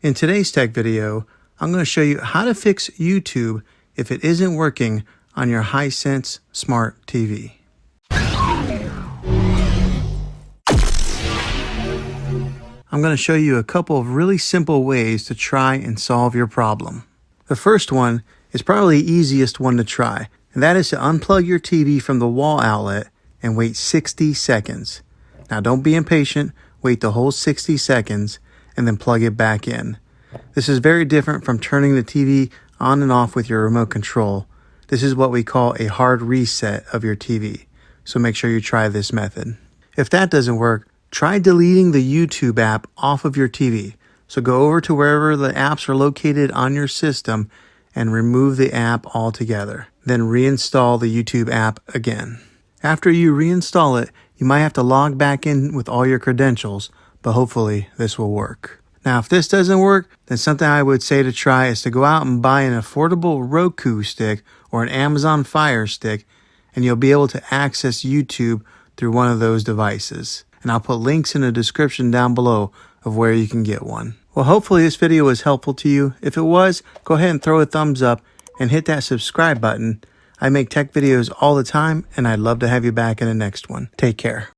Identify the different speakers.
Speaker 1: In today's tech video, I'm going to show you how to fix YouTube if it isn't working on your Hisense smart TV. I'm going to show you a couple of really simple ways to try and solve your problem. The first one is probably the easiest one to try, and that is to unplug your TV from the wall outlet and wait 60 seconds. Now don't be impatient, wait the whole 60 seconds and then plug it back in. This is very different from turning the TV on and off with your remote control. This is what we call a hard reset of your TV, so make sure you try this method. If that doesn't work, try deleting the YouTube app off of your TV. So go over to wherever the apps are located on your system and remove the app altogether. Then reinstall the YouTube app again. After you reinstall it, you might have to log back in with all your credentials, but hopefully this will work. Now, if this doesn't work, then something I would say to try is to go out and buy an affordable Roku stick or an Amazon Fire Stick, and you'll be able to access YouTube through one of those devices. And I'll put links in the description down below of where you can get one. Well, hopefully this video was helpful to you. If it was, go ahead and throw a thumbs up and hit that subscribe button. I make tech videos all the time, and I'd love to have you back in the next one. Take care.